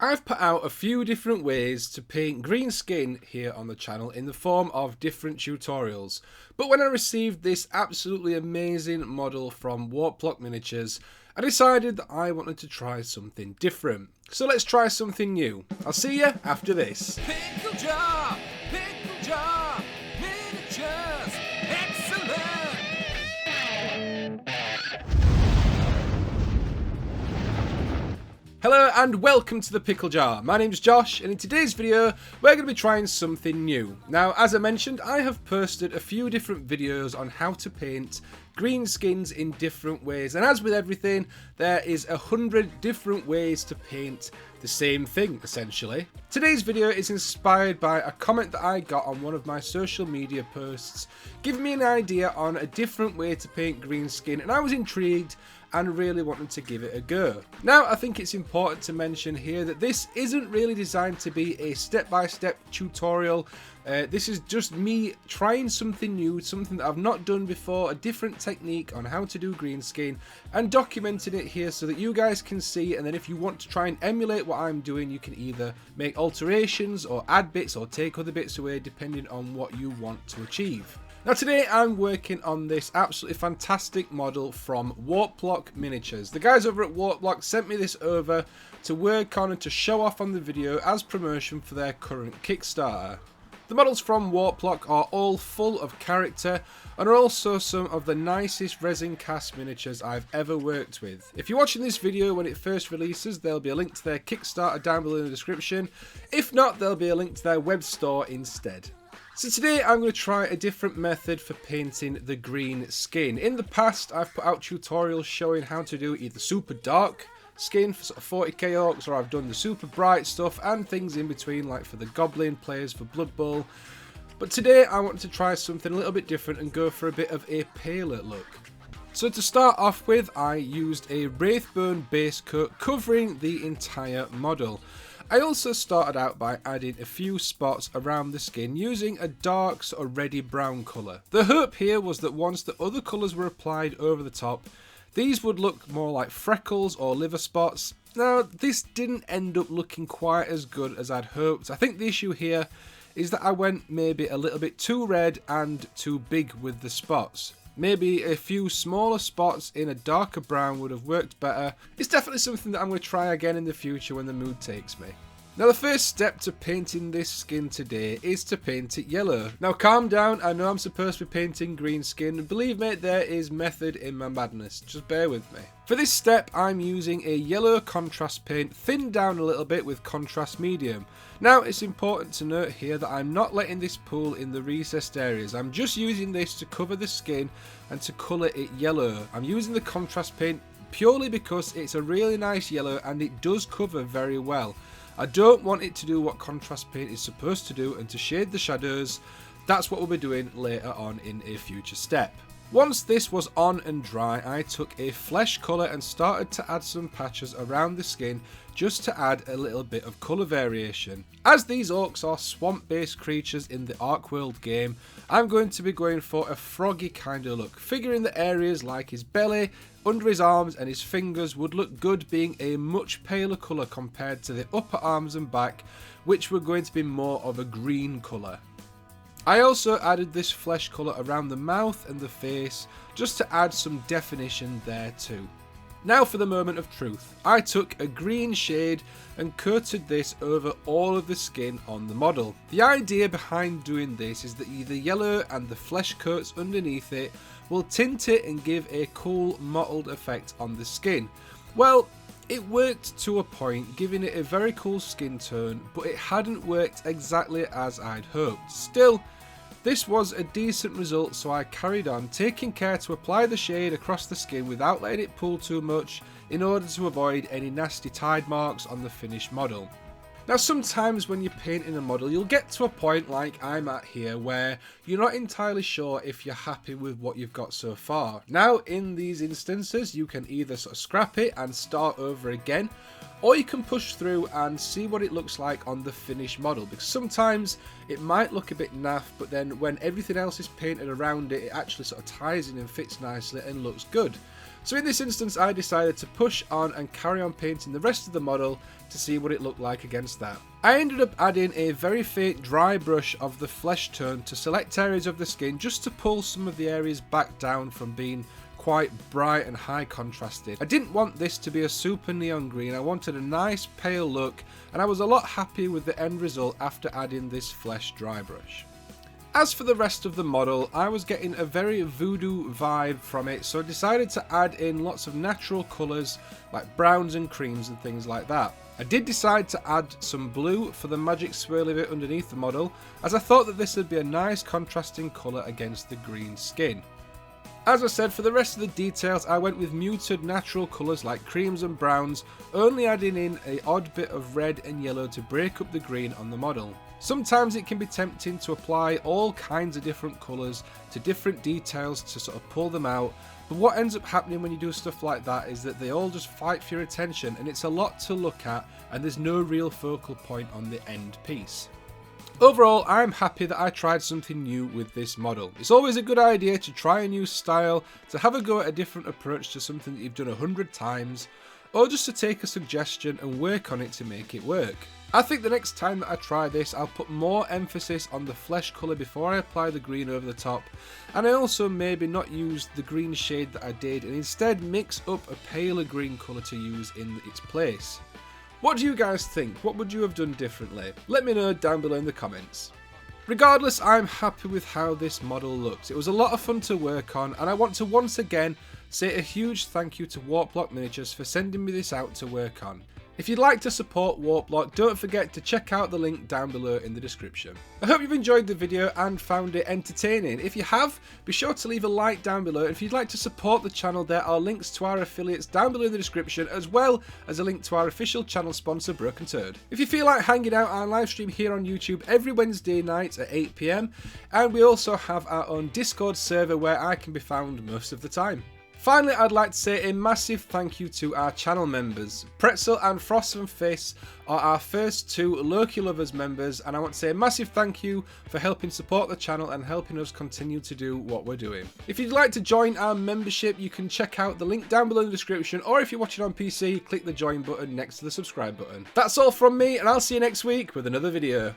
I've put out a few different ways to paint green skin here on the channel in the form of different tutorials. But when I received this absolutely amazing model from Warplock Miniatures, I decided that I wanted to try something different. So let's try something new. I'll see you after this. Pickle jar, miniatures, excellent. Hello and welcome to the Pickle Jar. My name's Josh, and in today's video we're going to be trying something new. Now, as I mentioned, I have posted a few different videos on how to paint green skins in different ways, and as with everything, there is 100 different ways to paint the same thing, essentially. Today's video is inspired by a comment that I got on one of my social media posts, giving me an idea on a different way to paint green skin, and I was intrigued and really wanted to give it a go. Now, I think it's important to mention here that this isn't really designed to be a step-by-step tutorial. This is just me trying something new, something that I've not done before, a different technique on how to do green skin, and documenting it here so that you guys can see, and then if you want to try and emulate what I'm doing, you can either make alterations or add bits or take other bits away depending on what you want to achieve. Now today I'm working on this absolutely fantastic model from Warplock Miniatures. The guys over at Warplock sent me this over to work on and to show off on the video as promotion for their current Kickstarter. The models from Warplock are all full of character and are also some of the nicest resin cast miniatures I've ever worked with. If you're watching this video when it first releases, there'll be a link to their Kickstarter down below in the description. If not, there'll be a link to their web store instead. So today I'm going to try a different method for painting the green skin. In the past I've put out tutorials showing how to do either super dark skin for sort of 40k orcs, or I've done the super bright stuff and things in between, like for the goblin players for Blood Bowl. But today I want to try something a little bit different and go for a bit of a paler look. So to start off with, I used a Wraithbone base coat covering the entire model. I also started out by adding a few spots around the skin using a dark sort of reddy brown colour. The hope here was that once the other colours were applied over the top, these would look more like freckles or liver spots. Now, this didn't end up looking quite as good as I'd hoped. I think the issue here is that I went maybe a little bit too red and too big with the spots. Maybe a few smaller spots in a darker brown would have worked better. It's definitely something that I'm going to try again in the future when the mood takes me. Now the first step to painting this skin today is to paint it yellow. Now calm down, I know I'm supposed to be painting green skin, and believe me, there is method in my madness, just bear with me. For this step I'm using a yellow contrast paint thinned down a little bit with contrast medium. Now it's important to note here that I'm not letting this pool in the recessed areas, I'm just using this to cover the skin and to colour it yellow. I'm using the contrast paint purely because it's a really nice yellow and it does cover very well. I don't want it to do what contrast paint is supposed to do and to shade the shadows. That's what we'll be doing later on in a future step. Once this was on and dry, I took a flesh colour and started to add some patches around the skin just to add a little bit of colour variation. As these orcs are swamp based creatures in the Ark World game, I'm going to be going for a froggy kind of look, figuring that areas like his belly, under his arms and his fingers would look good being a much paler colour compared to the upper arms and back, which were going to be more of a green colour. I also added this flesh colour around the mouth and the face just to add some definition there too. Now for the moment of truth. I took a green shade and coated this over all of the skin on the model. The idea behind doing this is that the yellow and the flesh coats underneath it will tint it and give a cool mottled effect on the skin. Well, it worked to a point, giving it a very cool skin tone, but it hadn't worked exactly as I'd hoped. Still, this was a decent result, so I carried on, taking care to apply the shade across the skin without letting it pull too much in order to avoid any nasty tide marks on the finished model. Now sometimes when you're painting a model, you'll get to a point like I'm at here where you're not entirely sure if you're happy with what you've got so far. Now in these instances you can either sort of scrap it and start over again, or you can push through and see what it looks like on the finished model, because sometimes it might look a bit naff, but then when everything else is painted around it, it actually sort of ties in and fits nicely and looks good. So in this instance I decided to push on and carry on painting the rest of the model to see what it looked like against that. I ended up adding a very faint dry brush of the flesh tone to select areas of the skin just to pull some of the areas back down from being quite bright and high contrasted. I didn't want this to be a super neon green, I wanted a nice pale look, and I was a lot happier with the end result after adding this flesh dry brush. As for the rest of the model, I was getting a very voodoo vibe from it, so I decided to add in lots of natural colours like browns and creams and things like that. I did decide to add some blue for the magic swirly bit underneath the model, as I thought that this would be a nice contrasting colour against the green skin. As I said, for the rest of the details I went with muted natural colours like creams and browns, only adding in an odd bit of red and yellow to break up the green on the model. Sometimes it can be tempting to apply all kinds of different colours to different details to sort of pull them out, but what ends up happening when you do stuff like that is that they all just fight for your attention, and it's a lot to look at and there's no real focal point on the end piece. Overall, I'm happy that I tried something new with this model. It's always a good idea to try a new style, to have a go at a different approach to something that you've done 100 times, or just to take a suggestion and work on it to make it work. I think the next time that I try this, I'll put more emphasis on the flesh colour before I apply the green over the top, and I also maybe not use the green shade that I did and instead mix up a paler green colour to use in its place. What do you guys think? What would you have done differently? Let me know down below in the comments. Regardless, I'm happy with how this model looks. It was a lot of fun to work on, and I want to once again say a huge thank you to Warplock Miniatures for sending me this out to work on. If you'd like to support Warplock, don't forget to check out the link down below in the description. I hope you've enjoyed the video and found it entertaining. If you have, be sure to leave a like down below. If you'd like to support the channel, there are links to our affiliates down below in the description, as well as a link to our official channel sponsor, Broken Turd. If you feel like hanging out, I live stream here on YouTube every Wednesday night at 8 PM, and we also have our own Discord server where I can be found most of the time. Finally, I'd like to say a massive thank you to our channel members. Pretzel and Frost and Face are our first two Loki Lovers members, and I want to say a massive thank you for helping support the channel and helping us continue to do what we're doing. If you'd like to join our membership, you can check out the link down below in the description, or if you're watching on PC, click the join button next to the subscribe button. That's all from me, and I'll see you next week with another video.